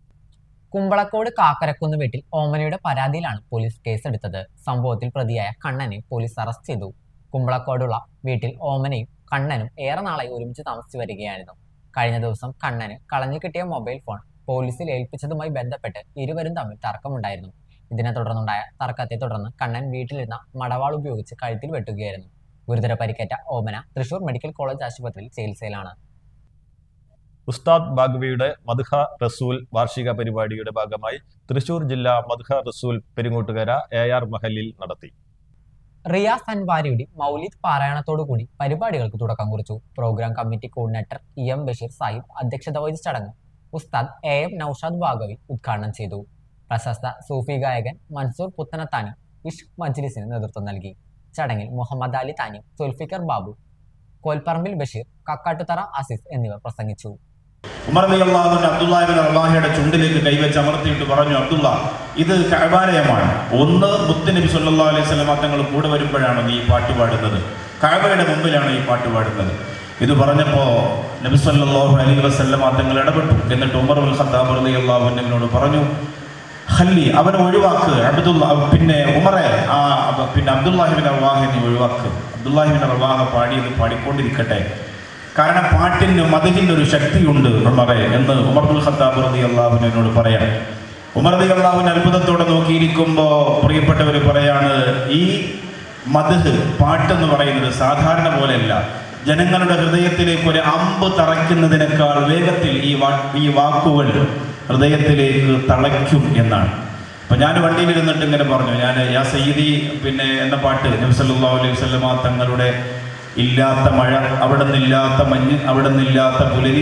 കുമ്പളക്കോട് കാക്കരക്കുന്ന് വീട്ടിൽ ഓമനയുടെ പരാതിയിലാണ് പോലീസ് കേസെടുത്തത്. സംഭവത്തിൽ പ്രതിയായ കണ്ണനെ പോലീസ് അറസ്റ്റ് ചെയ്തു. കുമ്പളക്കോടുള്ള വീട്ടിൽ ഓമനയും കണ്ണനും ഏറെ നാളായി ഒരുമിച്ച് താമസിച്ചു വരികയായിരുന്നു. കഴിഞ്ഞ ദിവസം കണ്ണന് കളഞ്ഞു കിട്ടിയ മൊബൈൽ ഫോൺ പോലീസിൽ ഏൽപ്പിച്ചതുമായി ബന്ധപ്പെട്ട് ഇരുവരും തമ്മിൽ തർക്കമുണ്ടായിരുന്നു. ഇതിനെ തുടർന്നുണ്ടായ തർക്കത്തെ തുടർന്ന് കണ്ണൻ വീട്ടിലിരുന്ന മടവാൾ ഉപയോഗിച്ച് കഴുത്തിൽ വെട്ടുകയായിരുന്നു. ഗുരുതര പരിക്കേറ്റ ഓമന തൃശൂർ മെഡിക്കൽ കോളേജ് ആശുപത്രിയിൽ ചികിത്സയിലാണ്. ഉസ്താദ് ബാഗ്വിയുടെ മദ്ഹ റസൂൽ വാർഷിക പരിപാടിയുടെ ഭാഗമായി തൃശൂർ ജില്ലാ മദ്ഹ റസൂൽ പെരിങ്ങോട്ടുകര AR മഹലിൽ നടത്തി. റിയാസ് അൻവാരിയുടെ മൗലിദ് പാരായണത്തോടുകൂടി പരിപാടികൾക്ക് തുടക്കം കുറിച്ചു. Programme committee coordinator EM Basheer Sahib അധ്യക്ഷത വഹിച്ച ചടങ്ങ് ഉസ്താദ് AM നൌഷാദ് ബാഗവി ഉദ്ഘാടനം ചെയ്തു. പ്രശസ്ത സൂഫി ഗായകൻ മൻസൂർ പുത്തനത്താനി ഇഷ്ക് മജ്ലിസിന് നേതൃത്വം നൽകി. ചടങ്ങിൽ മുഹമ്മദ് അലി താനി, സുൽഫിക്കർ ബാബു, കോൽപ്പറമ്പിൽ ബഷീർ, കക്കാട്ടുതറ അസീസ് എന്നിവർ പ്രസംഗിച്ചു. ഉമർ റളിയല്ലാഹു അൻഹു അബ്ദുല്ലാഹി ഇബ്നു റവാഹയുടെ ചുണ്ടിലേക്ക് കൈവച്ച് അമർത്തിയിട്ട് പറഞ്ഞു, അബ്ദുള്ള, ഇത് കഅബാലയമാണ്. ഒന്ന് മുത്തുനബി സല്ലല്ലാഹു അലൈഹി വസല്ലം തങ്ങൾ കൂടെ വരുമ്പോഴാണ് നീ പാട്ട് പാടുന്നത്, കഅബയുടെ മുമ്പിലാണ് ഈ പാട്ട് പാടുന്നത്. ഇത് പറഞ്ഞപ്പോൾ നബി സല്ലല്ലാഹു അലൈഹി വസല്ലം തങ്ങൾ ഇടപെട്ടു. എന്നിട്ട് ഉമർ ഇബ്നുൽ ഖത്താബ് റളിയല്ലാഹു അൻഹുവിനോട് പറഞ്ഞു, ഖല്ലി, അവനെ ഒഴിവാക്ക്, പിന്നെ ഉമറെ പിന്നെ അബ്ദുല്ലാഹി ഇബ്നു റവാഹയെ ഒഴിവാക്ക്. അബ്ദുല്ലാഹി ഇബ്നു റവാഹ പാടിയത് പാടിക്കൊണ്ടിരിക്കട്ടെ, കാരണം പാട്ടിന് മദഹിന് ഒരു ശക്തിയുണ്ട് ഉമറെ എന്ന് ഉമർ ഇബ്നുൽ ഖത്താബ് റളിയല്ലാഹു അൻഹുവിനോട് പറയാം. ഉമർ റളിയല്ലാഹു അൻഹു അത്ഭുതത്തോടെ നോക്കിയിരിക്കുമ്പോൾ പ്രിയപ്പെട്ടവർ പറയാണ്, ഈ മദ്ഹ് പാട്ടെന്ന് പറയുന്നത് സാധാരണ പോലെയല്ല. ജനങ്ങളുടെ ഹൃദയത്തിലേക്ക് ഒരു അമ്പ് തറയ്ക്കുന്നതിനേക്കാൾ വേഗത്തിൽ ഈ വാക്കുകൾ ഹൃദയത്തിലേക്ക് തളയ്ക്കും എന്നാണ്. അപ്പം ഞാൻ വണ്ടിയിലിരുന്നിട്ട് ഇങ്ങനെ പറഞ്ഞു, ഞാൻ യാ സയ്യിദി പിന്നെ എന്ന പാട്ട് നബി സല്ലല്ലാഹു അലൈഹി വസല്ലം തങ്ങളുടെ ഇല്ലാത്ത മഴ, അവിടെ നിന്നില്ലാത്ത മഞ്ഞ്, അവിടെ നിന്നില്ലാത്ത പുലരി,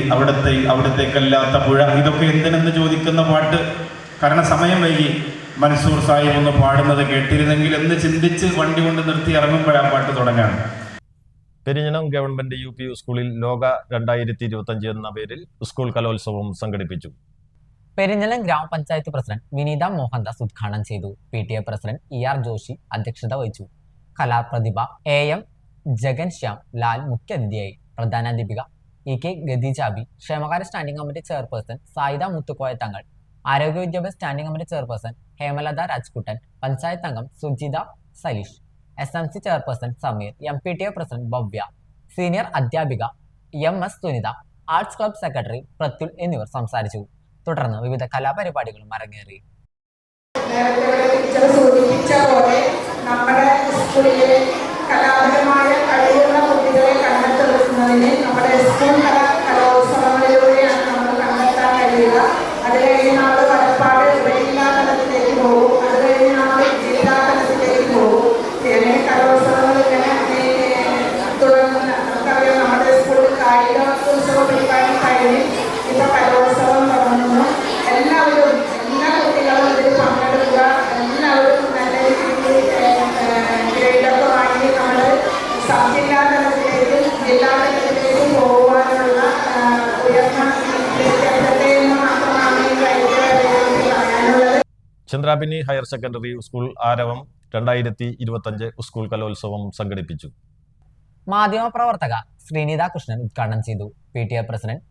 അവിടത്തേക്കല്ലാത്ത പുഴ, ഇതൊക്കെ എന്തിനെന്ന് ചോദിക്കുന്ന പാട്ട്. കാരണം സമയം വൈകി, മൻസൂർ സാഹിബ് ഒന്ന് പാടുന്നത് കേട്ടിരുന്നെങ്കിൽ എന്ന് ചിന്തിച്ച് വണ്ടി കൊണ്ട് നിർത്തി ഇറങ്ങുമ്പോഴാണ് പാട്ട് തുടങ്ങാണ്. പെരിഞ്ഞനം ഗവൺമെന്റ് UP സ്കൂളിൽ ലോക 2025 എന്ന പേരിൽ സ്കൂൾ കലോത്സവം സംഘടിപ്പിച്ചു. പെരിഞ്ഞനം ഗ്രാമപഞ്ചായത്ത് പ്രസിഡന്റ് വിനീത മോഹൻദാസ് ഉദ്ഘാടനം ചെയ്തു. PTA പ്രസിഡന്റ് ER ജോഷി അധ്യക്ഷത വഹിച്ചു. കലാപ്രതിഭ AM ജഗൻ ശ്യാം ലാൽ മുഖ്യാതിഥിയായി. പ്രധാനാധ്യാപിക EK ഗദിജാബി, ക്ഷേമകാര്യ standing committee chairperson Sayida Muthukkoya Thangal, ആരോഗ്യ വിദ്യാഭ്യാസ standing committee chairperson Hemalatha Rajkuttan, panchayat അംഗം Sujitha Saleesh, SMC chairperson Sameer, MPTA president Bhavya, senior അധ്യാപിക MS Sunitha, arts club secretary Prathyul എന്നിവർ സംസാരിച്ചു. തുടർന്ന് വിവിധ കലാപരിപാടികളും അരങ്ങേറി. നമ്മുടെ സ്കൂളിലെ കലാപരമായ കഴിവുള്ള കുട്ടികളെ കണ്ടെത്തുന്നതിന് നമ്മുടെ സ്കൂൾ കലോത്സവങ്ങളിലൂടെയാണ് നമ്മൾ കണ്ടെത്താൻ കഴിയുക. അത് കഴിഞ്ഞ് നമ്മൾ വടപ്പാട് ജില്ലാ തലത്തിലേക്ക് പോകും, അത് കഴിഞ്ഞ് നമ്മൾ ജില്ലാ തലത്തിലേക്ക് പോകും. പിന്നെ കലോത്സവങ്ങൾ ഇങ്ങനെ തുടങ്ങുന്ന നമുക്കറിയാം. നമ്മുടെ സ്കൂളിൽ കായിക ഉത്സവ പരിപാടി കഴിഞ്ഞ് ഇപ്പോൾ കലോത്സവം തുടങ്ങുന്നു. എല്ലാ കുട്ടികളും ഇതിൽ പങ്കെടുക്കുക. എല്ലാവരും നല്ല രീതിയിൽ ഗ്രേഡൊക്കെ വാങ്ങി നമ്മൾ സബ് ജില്ലാ തലത്തിലേക്കും ജില്ലാ തലത്തിലേക്കും പോകുവാനുള്ള ഉയർന്ന എന്ന് മാത്രമാണ് ഈ പറയാനുള്ളത്. ചന്ദ്രാപിനി ഹയർ സെക്കൻഡറി സ്കൂൾ ആരവം 2025 സ്കൂൾ കലോത്സവം സംഘടിപ്പിച്ചു. മാധ്യമപ്രവർത്തക ശ്രീനിത കൃഷ്ണൻ ഉദ്ഘാടനം ചെയ്തു. PTA president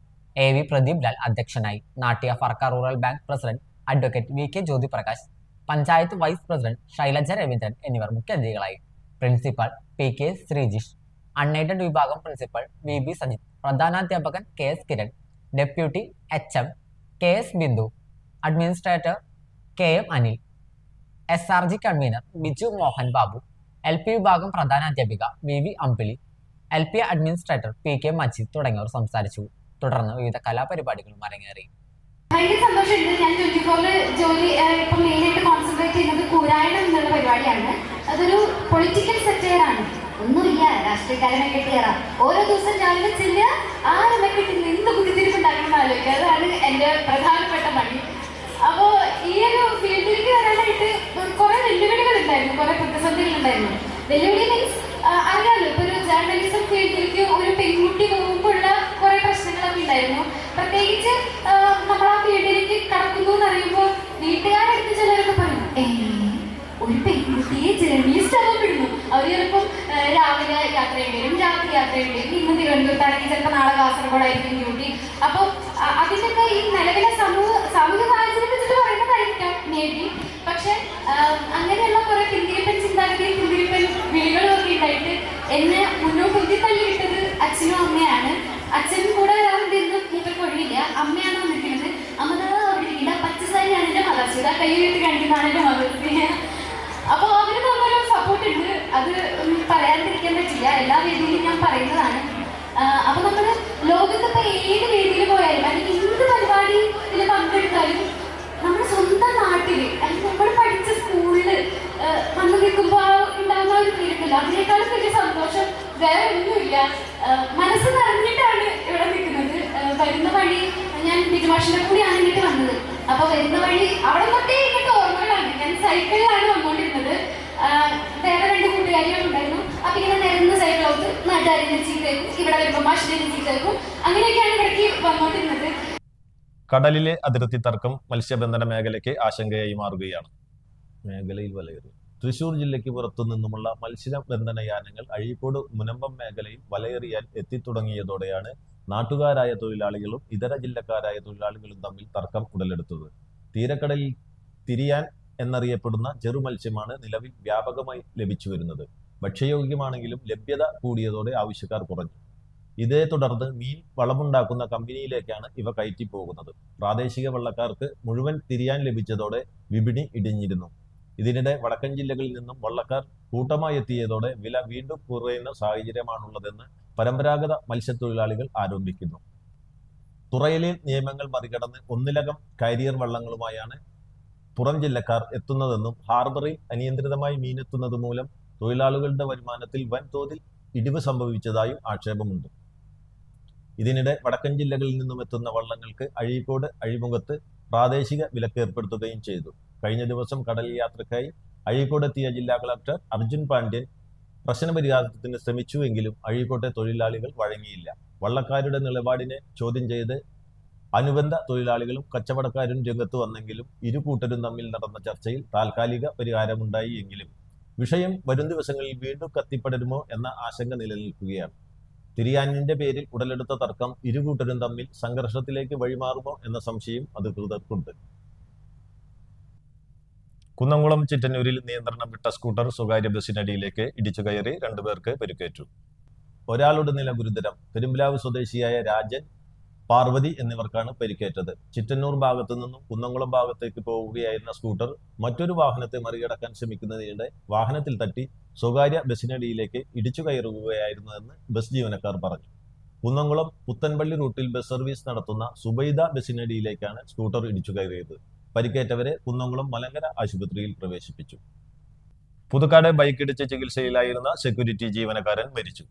AV Pradeep Lal അധ്യക്ഷനായി. Natya Firka rural bank president advocate VK Jyothiprakash, panchayat vice president Shailaja Raveendran എന്നിവർ മുഖ്യാതിഥികളായി. പ്രിൻസിപ്പൽ PK ശ്രീജിഷ്, അൺഎയ്ഡഡ് വിഭാഗം പ്രിൻസിപ്പൽ VB സജിത്, പ്രധാനാധ്യാപകൻ KS Kiran, deputy HM KS Bindu, administrator KM Anil, SRG convener Biju Mohan Babu, LP വിഭാഗം പ്രധാനാധ്യാപിക VV അമ്പിളി, LP അഡ്മിനിസ്ട്രേറ്റർ PK മജീദ് തുടങ്ങിയവർ സംസാരിച്ചു. തുടർന്ന് വിവിധ കലാപരിപാടികളും അരങ്ങേറി. ഭയങ്കര സന്തോഷമുണ്ട്. ഞാൻ 24 ജോലി ഇപ്പം മെയിനായിട്ട് കോൺസെൻട്രേറ്റ് ചെയ്യുന്നത് കൂരായണം എന്നുള്ള പരിപാടിയാണ്. അതൊരു പൊളിറ്റിക്കൽ സെക്ടറാണ്. ഒന്നുമില്ല, രാഷ്ട്രീയക്കാരനെ കെട്ടിയേറാം. ഓരോ ദിവസം രാവിലെ ചെല്ലുക, ആരെന്നെ കിട്ടി എന്ത് കുത്തിത്തിരിപ്പുണ്ടാക്കണം ആലോചിക്കുക. അതാണ് എൻ്റെ പ്രധാനപ്പെട്ട പണി. അപ്പോൾ ഈ ഒരു ഫീൽഡിലേക്ക് വരാനായിട്ട് കുറേ വെല്ലുവിളികൾ ഉണ്ടായിരുന്നു, കുറേ പ്രതിസന്ധികൾ ഉണ്ടായിരുന്നു. വെല്ലുവിളി മീൻസ് അറിയാമല്ലോ, ഇപ്പോൾ ഒരു ജേർണലിസം ഫീൽഡിലേക്ക് ഒരു പെൺകുട്ടി പോകുമ്പോഴുള്ള കുറേ പ്രശ്നങ്ങളൊക്കെ ഉണ്ടായിരുന്നു. പ്രത്യേകിച്ച് നമ്മൾ ആ ഫീൽഡിലേക്ക് കടക്കുന്നു എന്നറിയുമ്പോൾ വീട്ടുകാരെടുത്ത് ചിലരൊക്കെ പറയും, ഒരു പെൺകുട്ടിയെ ജേർണലിസ്റ്റ് ആകപ്പെടുന്നു. അവർ ചിലപ്പം രാവിലെ യാത്ര ചെയ്യേണ്ടി വരും, രാത്രി യാത്ര ചെയ്യേണ്ടി വരും. ഇന്ന് തിരുവനന്തപുരത്താണെങ്കിൽ ചിലപ്പോൾ നാളെ കാസർഗോഡായിരിക്കും ഡ്യൂട്ടി. അപ്പോൾ അതിൻ്റെയൊക്കെ ഈ നിലവിലെ സാമൂഹിക സാഹചര്യം വെച്ചിട്ട് പറയുന്നതായിരിക്കാം മേ ബി. പക്ഷെ അങ്ങനെയുള്ള കുറേ പിന്തിരിപ്പൻ ചിന്താഗതിയും പിന്തിരിപ്പൻ വിളികളും ഒക്കെ ഉണ്ടായിട്ട് എന്നെ മുന്നോട്ട് ഉന്തി തള്ളിയിട്ടത് അച്ഛനും അമ്മയാണ്. അച്ഛനും കൂടെ വരാറുണ്ടെന്ന് കൈ ഉയർത്തി കാണിക്കുന്നതാണ് എൻ്റെ മകൾ. അപ്പോൾ അവർ തന്നൊരു സപ്പോർട്ട് ഉണ്ട്, അത് പറയാതിരിക്കാൻ പറ്റില്ല, എല്ലാ വേദിയിലും ഞാൻ പറയുന്നതാണ്. അപ്പോൾ നമ്മൾ ലോകത്തിപ്പോൾ ഏത് വേദിയിൽ പോയാലും അല്ലെങ്കിൽ എന്ത് പരിപാടിയിൽ പങ്കെടുത്താലും നമ്മുടെ സ്വന്തം നാട്ടിൽ അല്ലെങ്കിൽ നമ്മൾ പഠിച്ച സ്കൂളിൽ വന്ന് നിൽക്കുമ്പോൾ ഉണ്ടാകുന്ന ഒരു ഫീലുണ്ടല്ലോ, അതിനേക്കാളും വലിയ സന്തോഷം വേറെ ഒന്നുമില്ല. മനസ്സ് നിറഞ്ഞിട്ടാണ് ഇവിടെ നിൽക്കുന്നത്. വരുന്ന വഴി ഞാൻ ബിജുമാഷിൻ്റെ കൂടിയാണ് ഇങ്ങോട്ട് വന്നത്. അപ്പോൾ വരുന്ന വഴി അവിടെ തൊട്ടേ ഇങ്ങോട്ട് ഓർമ്മകളാണ്. ഞാൻ സൈക്കിളിലാണ് വന്നുകൊണ്ടിരുന്നത്. വേറെ 2 കൂട്ടുകാരികളുണ്ടായിരുന്നു. അപ്പം ഇങ്ങനെ നിരന്ന് സൈക്കിളോട്ട് നാട്ടുകാരിനെ ചീത്തേക്കും, ഇവിടെ വരുമ്പോൾ മാഷിനെ ചീത്തേക്കും, അങ്ങനെയൊക്കെയാണ് ഇവിടേക്ക് വന്നുകൊണ്ടിരുന്നത്. കടലിലെ അതിർത്തി തർക്കം മത്സ്യബന്ധന മേഖലയ്ക്ക് ആശങ്കയായി മാറുകയാണ്. മേഖലയിൽ വലയേറി. തൃശൂർ ജില്ലയ്ക്ക് പുറത്തു നിന്നുമുള്ള മത്സ്യബന്ധന യാനങ്ങൾ അഴീക്കോട് മുനമ്പം മേഖലയിൽ വലയെറിയാൻ എത്തിത്തുടങ്ങിയതോടെയാണ് നാട്ടുകാരായ തൊഴിലാളികളും ഇതര ജില്ലക്കാരായ തൊഴിലാളികളും തമ്മിൽ തർക്കം ഉടലെടുത്തത്. തീരക്കടലിൽ തിരിയാൻ എന്നറിയപ്പെടുന്ന ചെറുമത്സ്യമാണ് നിലവിൽ വ്യാപകമായി ലഭിച്ചു വരുന്നത്. ഭക്ഷ്യയോഗ്യമാണെങ്കിലും ലഭ്യത കൂടിയതോടെ ആവശ്യക്കാർ കുറഞ്ഞു. ഇതേ തുടർന്ന് മീൻ വളമുണ്ടാക്കുന്ന കമ്പനിയിലേക്കാണ് ഇവ കയറ്റിപ്പോകുന്നത്. പ്രാദേശിക വള്ളക്കാർക്ക് മുഴുവൻ തിരിയാൻ ലഭിച്ചതോടെ വിപണി ഇടിഞ്ഞിരുന്നു. ഇതിനിടെ വടക്കൻ ജില്ലകളിൽ നിന്നും വള്ളക്കാർ കൂട്ടമായി എത്തിയതോടെ വില വീണ്ടും കുറയുന്ന സാഹചര്യമാണുള്ളതെന്ന് പരമ്പരാഗത മത്സ്യത്തൊഴിലാളികൾ ആരോപിക്കുന്നു. തുറയിലെ നിയമങ്ങൾ മറികടന്ന് ഒന്നിലകം കാരിയർ വള്ളങ്ങളുമായാണ് പുറം ജില്ലക്കാർ എത്തുന്നതെന്നും ഹാർബറിൽ അനിയന്ത്രിതമായി മീനെത്തുന്നത് മൂലം തൊഴിലാളികളുടെ വരുമാനത്തിൽ വൻതോതിൽ ഇടിവ് സംഭവിച്ചതായും ആക്ഷേപമുണ്ട്. ഇതിനിടെ വടക്കൻ ജില്ലകളിൽ നിന്നും എത്തുന്ന വള്ളങ്ങൾക്ക് അഴീക്കോട് അഴിമുഖത്ത് പ്രാദേശിക വിലക്ക് ഏർപ്പെടുത്തുകയും ചെയ്തു. കഴിഞ്ഞ ദിവസം കടൽ യാത്രക്കായി അഴീക്കോടെത്തിയ ജില്ലാ കളക്ടർ അർജുൻ പാണ്ഡ്യൻ പ്രശ്നപരിഹാരത്തിന് ശ്രമിച്ചുവെങ്കിലും അഴീക്കോട്ടെ തൊഴിലാളികൾ വഴങ്ങിയില്ല. വള്ളക്കാരുടെ നിലപാടിനെ ചോദ്യം ചെയ്ത് അനുബന്ധ തൊഴിലാളികളും കച്ചവടക്കാരും രംഗത്ത് വന്നെങ്കിലും ഇരു കൂട്ടരും തമ്മിൽ നടന്ന ചർച്ചയിൽ താൽക്കാലിക പരിഹാരമുണ്ടായി എങ്കിലും വിഷയം വരും ദിവസങ്ങളിൽ വീണ്ടും കത്തിപ്പടരുമോ എന്ന ആശങ്ക നിലനിൽക്കുകയാണ്. തിരിയാനിന്റെ പേരിൽ ഉടലെടുത്ത തർക്കം ഇരുകൂട്ടരും തമ്മിൽ സംഘർഷത്തിലേക്ക് വഴിമാറുമോ എന്ന സംശയം അധികൃതർക്കുണ്ട്. കുന്നംകുളം ചിറ്റന്നൂരിൽ നിയന്ത്രണം വിട്ട സ്കൂട്ടർ സ്വകാര്യ ബസ്സിനടിയിലേക്ക് ഇടിച്ചു കയറി 2 പേർക്ക് പരിക്കേറ്റു. ഒരാളുടെ നില ഗുരുതരം. പെരുമ്പിലാവ് സ്വദേശിയായ രാജൻ, പാർവതി എന്നിവർക്കാണ് പരിക്കേറ്റത്. ചിറ്റന്നൂർ ഭാഗത്തു നിന്നും കുന്നംകുളം ഭാഗത്തേക്ക് പോവുകയായിരുന്ന സ്കൂട്ടർ മറ്റൊരു വാഹനത്തെ മറികടക്കാൻ ശ്രമിക്കുന്നതിനിടെ വാഹനത്തിൽ തട്ടി സ്വകാര്യ ബസ്സിനടിയിലേക്ക് ഇടിച്ചു കയറുകയായിരുന്നുവെന്ന് ബസ് ജീവനക്കാർ പറഞ്ഞു. കുന്നംകുളം പുത്തൻപള്ളി റൂട്ടിൽ ബസ് സർവീസ് നടത്തുന്ന സുബൈദ ബസ്സിനടിയിലേക്കാണ് സ്കൂട്ടർ ഇടിച്ചു കയറിയത്. പരിക്കേറ്റവരെ കുന്നംകുളം മലങ്കര ആശുപത്രിയിൽ പ്രവേശിപ്പിച്ചു. പുതുക്കാട് ബൈക്കിടിച്ച് ചികിത്സയിലായിരുന്ന സെക്യൂരിറ്റി ജീവനക്കാരൻ മരിച്ചു.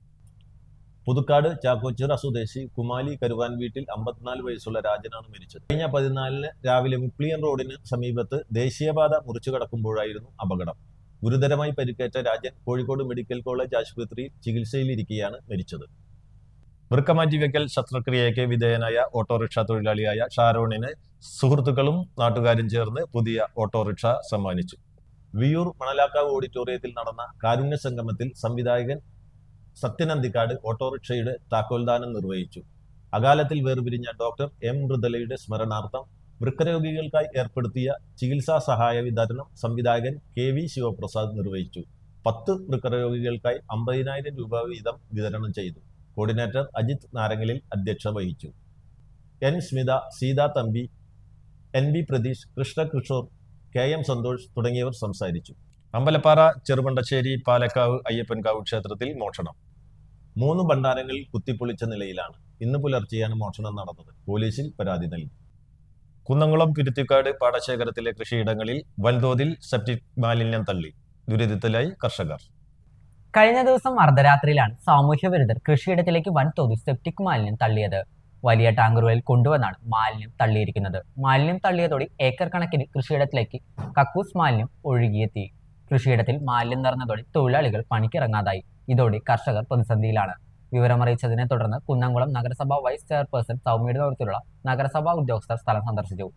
പുതുക്കാട് ചാക്കോച്ചിറ സ്വദേശി കുമാലി കരുവാൻ വീട്ടിൽ 54 വയസ്സുള്ള രാജനാണ് മരിച്ചത്. കഴിഞ്ഞ 14-ന് രാവിലെ മുപ്ലിയൻ റോഡിന് സമീപത്ത് ദേശീയപാത മുറിച്ചു കടക്കുമ്പോഴായിരുന്നു അപകടം. ഗുരുതരമായി പരിക്കേറ്റ രാജൻ കോഴിക്കോട് മെഡിക്കൽ കോളേജ് ആശുപത്രിയിൽ ചികിത്സയിലിരിക്കെയാണ് മരിച്ചത്. വൃക്കമാറ്റിവെക്കൽ ശസ്ത്രക്രിയയ്ക്ക് വിധേയനായ ഓട്ടോറിക്ഷ തൊഴിലാളിയായ ഷാരോണിന് സുഹൃത്തുക്കളും നാട്ടുകാരും ചേർന്ന് പുതിയ ഓട്ടോറിക്ഷ സമ്മാനിച്ചു. വിയൂർ മണലാക്കാവ് ഓഡിറ്റോറിയത്തിൽ നടന്ന കാരുണ്യ സംഗമത്തിൽ സംവിധായകൻ സത്യനന്ദിക്കാട് ഓട്ടോറിക്ഷയുടെ താക്കോൽദാനം നിർവഹിച്ചു. അകാലത്തിൽ വേർപിരിഞ്ഞ ഡോക്ടർ എം മൃദലയുടെ സ്മരണാർത്ഥം വൃക്കരോഗികൾക്കായി ഏർപ്പെടുത്തിയ ചികിത്സാ സഹായ വിതരണം സംവിധായകൻ KV ശിവപ്രസാദ് നിർവഹിച്ചു. 10 വൃക്കരോഗികൾക്കായി 50,000 രൂപ വീതം വിതരണം ചെയ്തു. കോർഡിനേറ്റർ അജിത് നാരങ്ങലിൽ അധ്യക്ഷത വഹിച്ചു. N Smitha, Sita Thampi, NB Pratheesh, Krishna Kishore, KM Santhosh തുടങ്ങിയവർ സംസാരിച്ചു. അമ്പലപ്പാറ ചെറുപണ്ടശ്ശേരി പാലക്കാവ് അയ്യപ്പൻകാവ് ക്ഷേത്രത്തിൽ മോഷണം. 3 ഭണ്ഡാരങ്ങൾ കുത്തിപ്പൊളിച്ച നിലയിലാണ്. ഇന്ന് പുലർച്ചെയാണ് മോഷണം നടന്നത്. പോലീസിൽ പരാതി നൽകി. കുന്നംകുളം കുരുത്തിക്കാട് പാടശേഖരത്തിലെ കൃഷിയിടങ്ങളിൽ വൻതോതിൽ സെപ്റ്റിക് മാലിന്യം തള്ളി. ദുരിതത്തിലായി കർഷകർ. കഴിഞ്ഞ ദിവസം അർദ്ധരാത്രിയിലാണ് സാമൂഹ്യ വിരുദ്ധർ കൃഷിയിടത്തിലേക്ക് വൻതോതിൽ സെപ്റ്റിക് മാലിന്യം തള്ളിയത്. വലിയ ടാങ്കറുകളിൽ കൊണ്ടുവന്നാണ് മാലിന്യം തള്ളിയിരിക്കുന്നത്. മാലിന്യം തള്ളിയതോടെ ഏക്കർ കണക്കിന് കൃഷിയിടത്തിലേക്ക് കക്കൂസ് മാലിന്യം ഒഴുകിയെത്തി. കൃഷിയിടത്തിൽ മാലിന്യം നിറഞ്ഞതോടെ തൊഴിലാളികൾ പണിക്കിറങ്ങാതായി. ഇതോടെ കർഷകർ പ്രതിസന്ധിയിലാണ്. വിവരമറിയിച്ചതിനെ തുടർന്ന് കുന്നംകുളം നഗരസഭ വൈസ് ചെയർപേഴ്സൺ സൗമ്യയുടെ നേതൃത്വത്തിലുള്ള നഗരസഭാ ഉദ്യോഗസ്ഥർ സ്ഥലം സന്ദർശിച്ചു.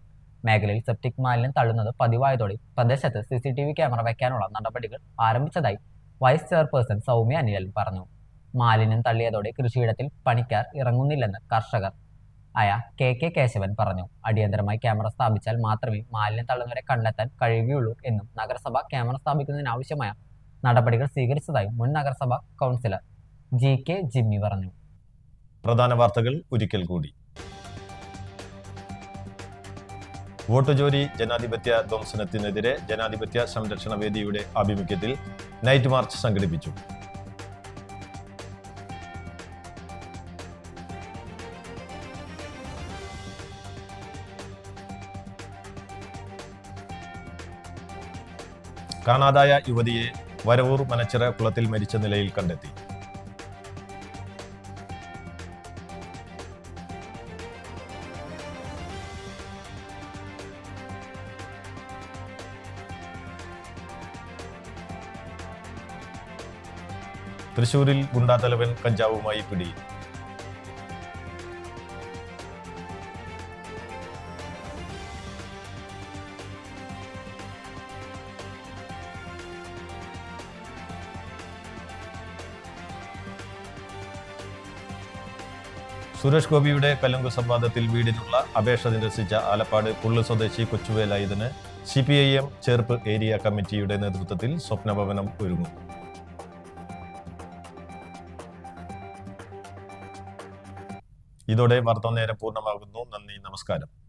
മേഖലയിൽ സെപ്റ്റിക് മാലിന്യം തള്ളുന്നത് പതിവായതോടെ പ്രദേശത്ത് CCTV ക്യാമറ വയ്ക്കാനുള്ള നടപടികൾ ആരംഭിച്ചതായി വൈസ് ചെയർപേഴ്സൺ സൗമ്യ അനിലൻ പറഞ്ഞു. മാലിന്യം തള്ളിയതോടെ കൃഷിയിടത്തിൽ പണിക്കാർ ഇറങ്ങുന്നില്ലെന്ന് കർഷകർ ആയ KK കേശവൻ പറഞ്ഞു. അടിയന്തരമായി ക്യാമറ സ്ഥാപിച്ചാൽ മാത്രമേ മാലിന്യം തള്ളുന്നവരെ കണ്ടെത്താൻ കഴിയുകയുള്ളൂ എന്നും നഗരസഭ ക്യാമറ സ്ഥാപിക്കുന്നതിനാവശ്യമായ നടപടികൾ സ്വീകരിച്ചതായും മുൻ നഗരസഭാ കൗൺസിലർ GK ജിമ്മി പറഞ്ഞു. പ്രധാന വാർത്തകൾ ഒരിക്കൽ കൂടി. വോട്ട് ചോരി ജനാധിപത്യ ധ്വംസനത്തിനെതിരെ ജനാധിപത്യ സംരക്ഷണ വേദിയുടെ ആഭിമുഖ്യത്തിൽ നൈറ്റ് മാർച്ച് സംഘടിപ്പിച്ചു. കാണാതായ യുവതിയെ വരവൂർ മനച്ചിറ കുളത്തിൽ മരിച്ച നിലയിൽ കണ്ടെത്തി. തൃശൂരിൽ ഗുണ്ടാതലവൻ കഞ്ചാവുമായി പിടി. സുരേഷ് ഗോപിയുടെ കലുങ്ക് സംവാദത്തിൽ വീടിനുള്ള അപേക്ഷ നിരസിച്ച ആലപ്പാട് പുള്ളു സ്വദേശി കൊച്ചുവേലായുധന് CPIM ചേർപ്പ് ഏരിയ കമ്മിറ്റിയുടെ നേതൃത്വത്തിൽ സ്വപ്നഭവനം ഒരുങ്ങും. ഇതോടെ വാർത്താ നേരം പൂർണ്ണമാകുന്നു. നന്ദി, നമസ്കാരം.